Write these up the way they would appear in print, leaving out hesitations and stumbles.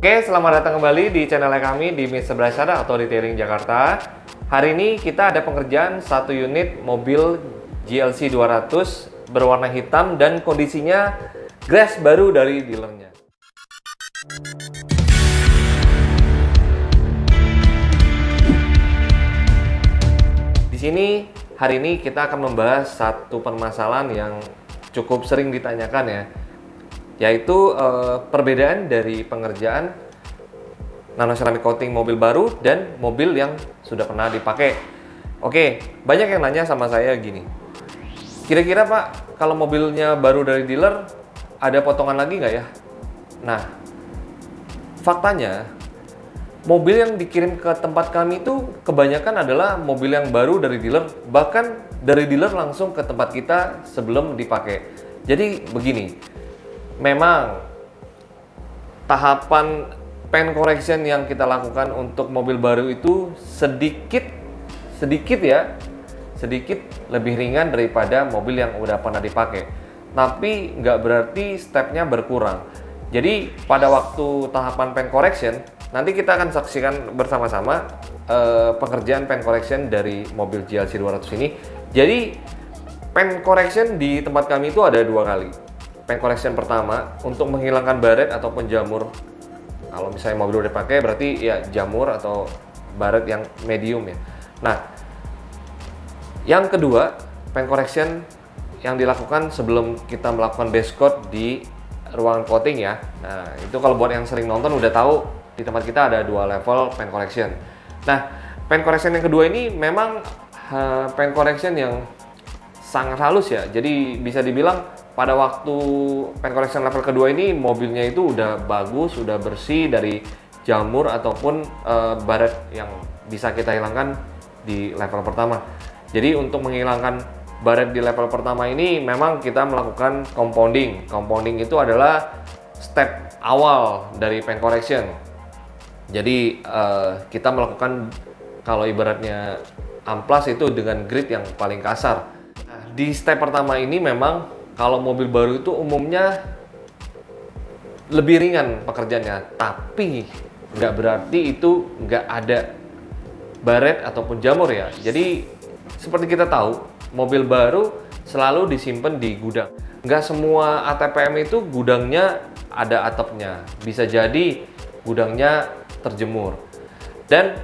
Oke, selamat datang kembali di channel kami di Mr. Brashada Auto Detailing Jakarta. Hari ini kita ada pengerjaan satu unit mobil GLC 200 berwarna hitam dan kondisinya grass baru dari dealernya. Di sini hari ini kita akan membahas satu permasalahan yang cukup sering ditanyakan ya, yaitu perbedaan dari pengerjaan nano ceramic coating mobil baru dan mobil yang sudah pernah dipakai. Oke, banyak yang nanya sama saya gini, kira-kira Pak, kalau mobilnya baru dari dealer ada potongan lagi nggak ya? Nah, faktanya mobil yang dikirim ke tempat kami itu kebanyakan adalah mobil yang baru dari dealer, bahkan dari dealer langsung ke tempat kita sebelum dipakai. Jadi begini, memang tahapan paint correction yang kita lakukan untuk mobil baru itu sedikit lebih ringan daripada mobil yang udah pernah dipakai. Tapi nggak berarti stepnya berkurang. Jadi pada waktu tahapan paint correction, nanti kita akan saksikan bersama-sama pengerjaan paint correction dari mobil GLC 200 ini. Jadi paint correction di tempat kami itu ada dua kali. Paint correction pertama untuk menghilangkan baret ataupun jamur. Kalau misalnya mobil udah dipakai berarti ya jamur atau baret yang medium ya. Nah, yang kedua paint correction yang dilakukan sebelum kita melakukan base coat di ruangan coating ya. Nah, itu kalau buat yang sering nonton udah tahu di tempat kita ada dua level paint correction. Nah, paint correction yang kedua ini memang paint correction yang sangat halus ya. Jadi bisa dibilang pada waktu paint correction level kedua ini mobilnya itu udah bagus, udah bersih dari jamur ataupun baret yang bisa kita hilangkan di level pertama. Jadi untuk menghilangkan baret di level pertama ini memang kita melakukan compounding. Compounding itu adalah step awal dari paint correction. Jadi kita melakukan kalau ibaratnya amplas itu dengan grit yang paling kasar. Nah, di step pertama ini memang kalau mobil baru itu umumnya lebih ringan pekerjaannya, tapi nggak berarti itu nggak ada baret ataupun jamur ya. Jadi seperti kita tahu, mobil baru selalu disimpan di gudang. Nggak semua ATPM itu gudangnya ada atapnya. Bisa jadi gudangnya terjemur. Dan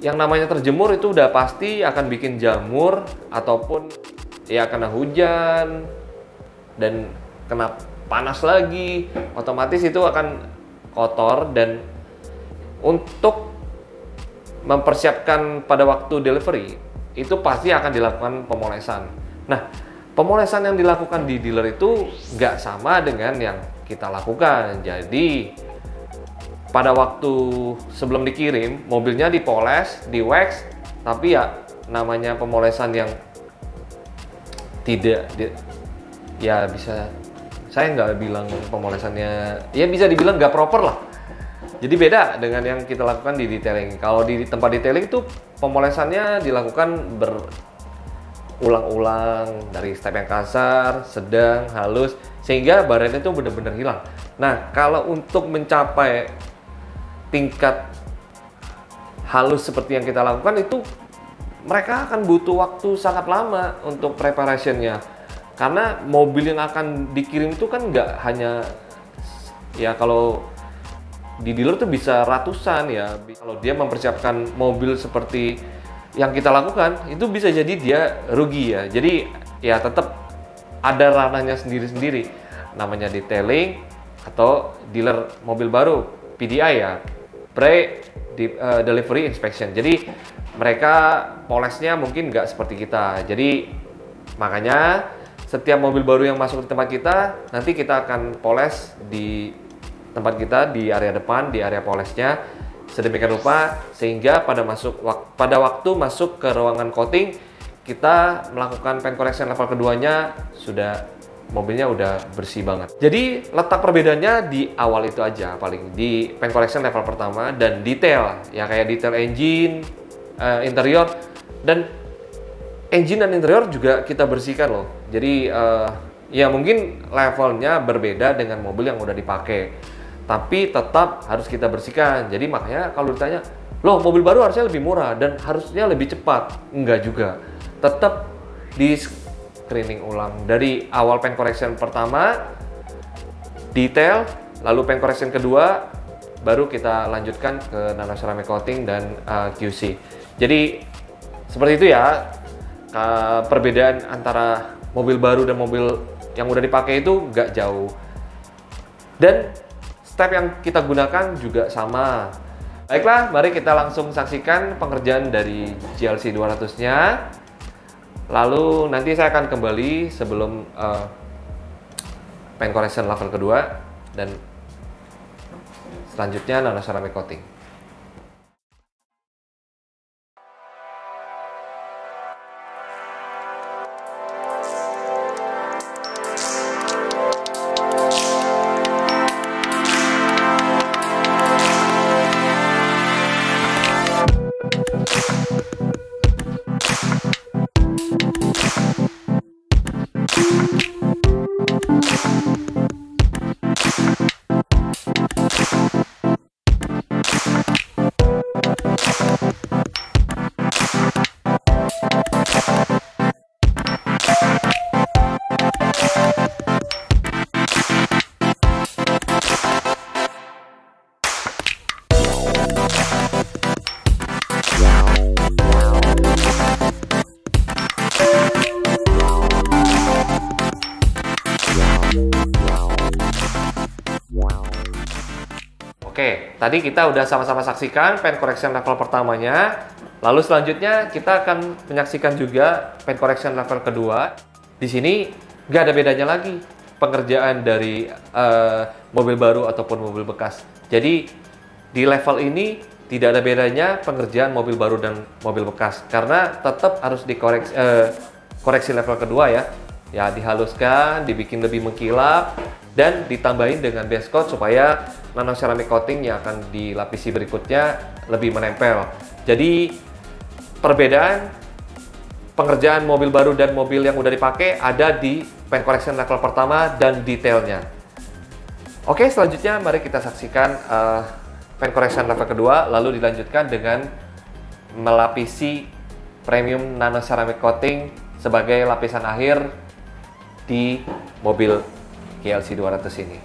yang namanya terjemur itu udah pasti akan bikin jamur ataupun ya kena hujan dan kena panas lagi. Otomatis itu akan kotor dan untuk mempersiapkan pada waktu delivery itu pasti akan dilakukan pemolesan. Nah, pemolesan yang dilakukan di dealer itu nggak sama dengan yang kita lakukan. Jadi, pada waktu sebelum dikirim, mobilnya dipoles, di wax, tapi ya namanya pemolesan yang ya bisa, saya nggak bilang pemolesannya, ya bisa dibilang nggak proper lah. Jadi beda dengan yang kita lakukan di detailing. Kalau di tempat detailing itu pemolesannya dilakukan berulang-ulang dari step yang kasar, sedang, halus, sehingga baretnya itu benar-benar hilang. Nah, kalau untuk mencapai tingkat halus seperti yang kita lakukan itu mereka akan butuh waktu sangat lama untuk preparationnya. Karena mobil yang akan dikirim itu kan nggak hanya ya kalau di dealer tuh bisa ratusan ya. Kalau dia mempersiapkan mobil seperti yang kita lakukan, itu bisa jadi dia rugi ya. Jadi ya tetap ada ranahnya sendiri-sendiri. Namanya detailing atau dealer mobil baru, PDI ya, Pre-Delivery Inspection. Jadi mereka polesnya mungkin nggak seperti kita. Jadi makanya setiap mobil baru yang masuk di tempat kita, nanti kita akan poles di tempat kita di area depan, di area polesnya sedemikian rupa sehingga pada waktu masuk ke ruangan coating kita melakukan paint correction level keduanya sudah mobilnya udah bersih banget. Jadi letak perbedaannya di awal itu aja, paling di paint correction level pertama dan detail ya, kayak detail engine, interior, dan engine dan interior juga kita bersihkan loh. Jadi ya mungkin levelnya berbeda dengan mobil yang udah dipakai. tapi tetap harus kita bersihkan. Jadi makanya kalau ditanya, loh mobil baru harusnya lebih murah dan harusnya lebih cepat, enggak juga. Tetap di screening ulang dari awal paint correction pertama, detail, lalu paint correction kedua, baru kita lanjutkan ke nano ceramic coating dan QC. Jadi seperti itu ya, perbedaan antara mobil baru dan mobil yang udah dipakai itu nggak jauh. Dan step yang kita gunakan juga sama. Baiklah, mari kita langsung saksikan pengerjaan dari GLC 200-nya. Lalu nanti saya akan kembali sebelum paint correction level kedua dan selanjutnya nano ceramic coating. Oke, tadi kita udah sama-sama saksikan paint correction level pertamanya. Lalu selanjutnya kita akan menyaksikan juga paint correction level kedua. Di sini nggak ada bedanya lagi pengerjaan dari mobil baru ataupun mobil bekas. Jadi di level ini tidak ada bedanya pengerjaan mobil baru dan mobil bekas karena tetap harus dikoreksi koreksi level kedua ya. Ya dihaluskan, dibikin lebih mengkilap dan ditambahin dengan base coat supaya nano ceramic coating yang akan dilapisi berikutnya lebih menempel. Jadi perbedaan pengerjaan mobil baru dan mobil yang udah dipakai ada di paint correction level pertama dan detailnya. Oke, selanjutnya mari kita saksikan paint correction level kedua, lalu dilanjutkan dengan melapisi premium nano ceramic coating sebagai lapisan akhir di mobil GLC 200 ini.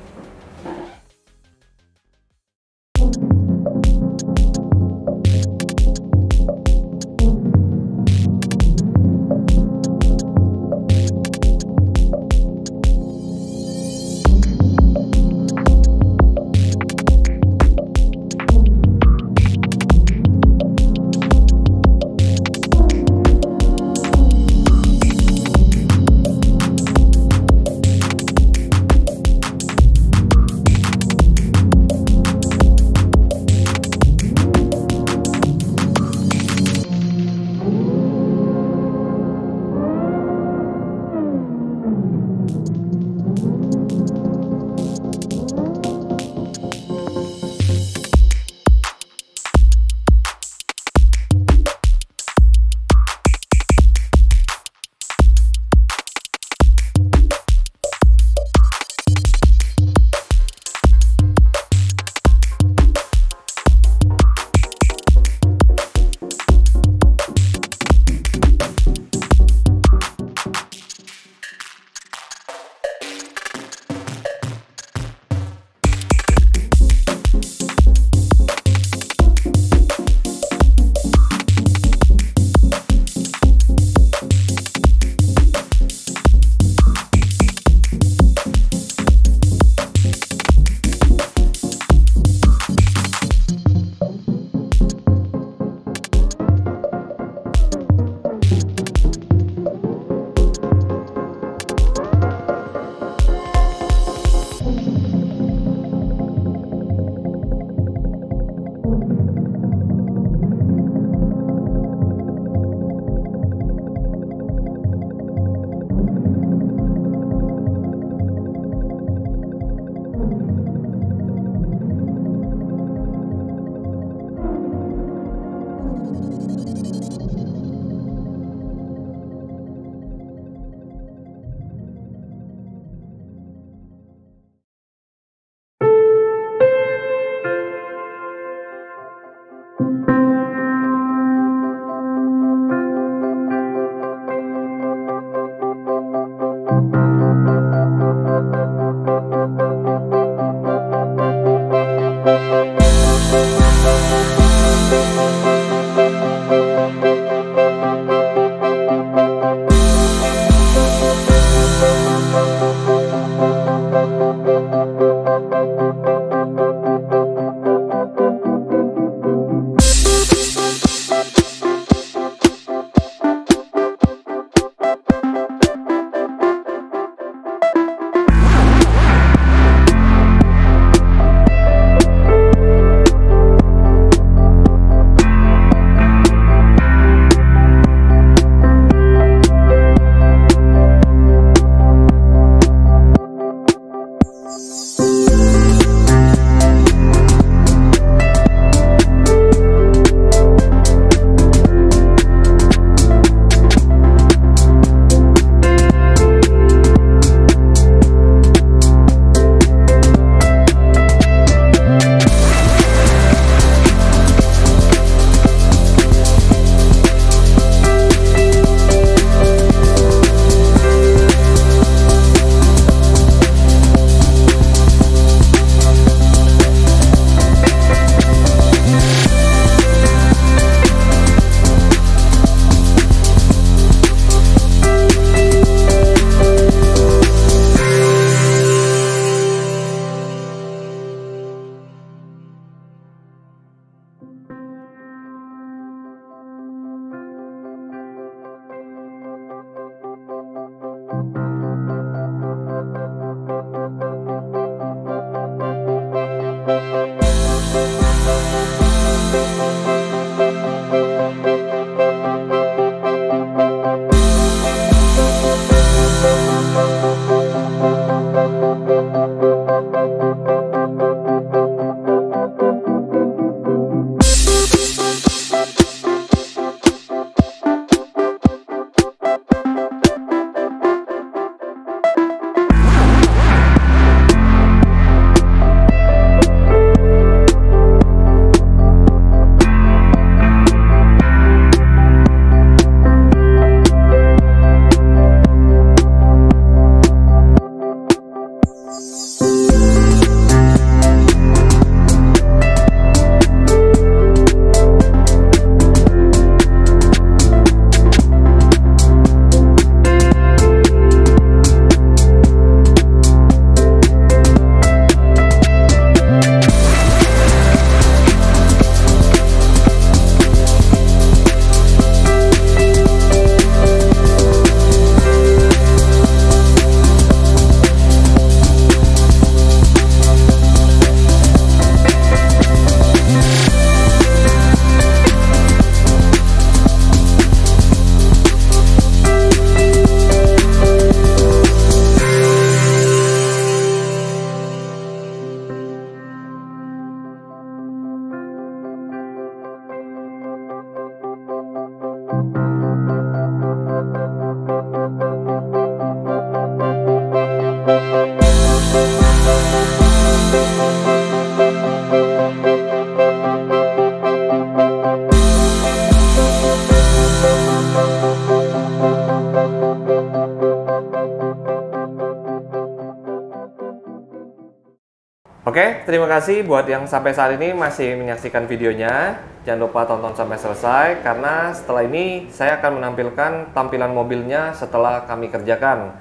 terima kasih buat yang sampai saat ini masih menyaksikan videonya. Jangan lupa tonton sampai selesai, karena setelah ini saya akan menampilkan tampilan mobilnya setelah kami kerjakan.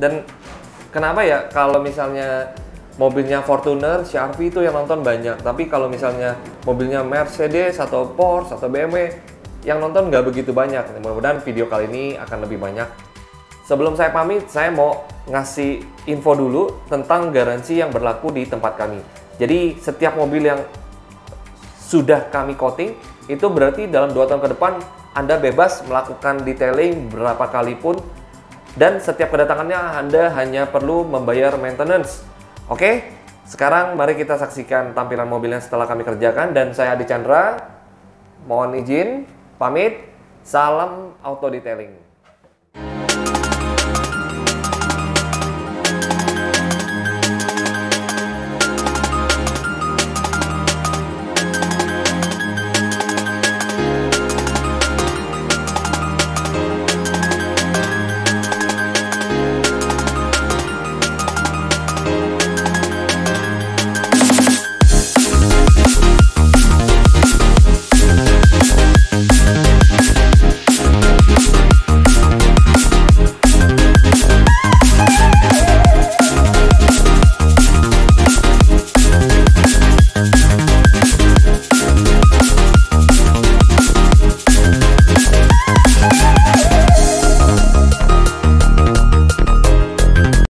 Dan kenapa ya kalau misalnya mobilnya Fortuner, CR-V itu yang nonton banyak, tapi kalau misalnya mobilnya Mercedes atau Porsche atau BMW yang nonton nggak begitu banyak. Mudah-mudahan video kali ini akan lebih banyak. Sebelum saya pamit, saya mau ngasih info dulu tentang garansi yang berlaku di tempat kami. Jadi setiap mobil yang sudah kami coating, itu berarti dalam 2 tahun ke depan Anda bebas melakukan detailing berapa kali pun, dan setiap kedatangannya Anda hanya perlu membayar maintenance. Oke, sekarang mari kita saksikan tampilan mobilnya setelah kami kerjakan. Dan saya Adi Chandra, mohon izin pamit. Salam auto detailing.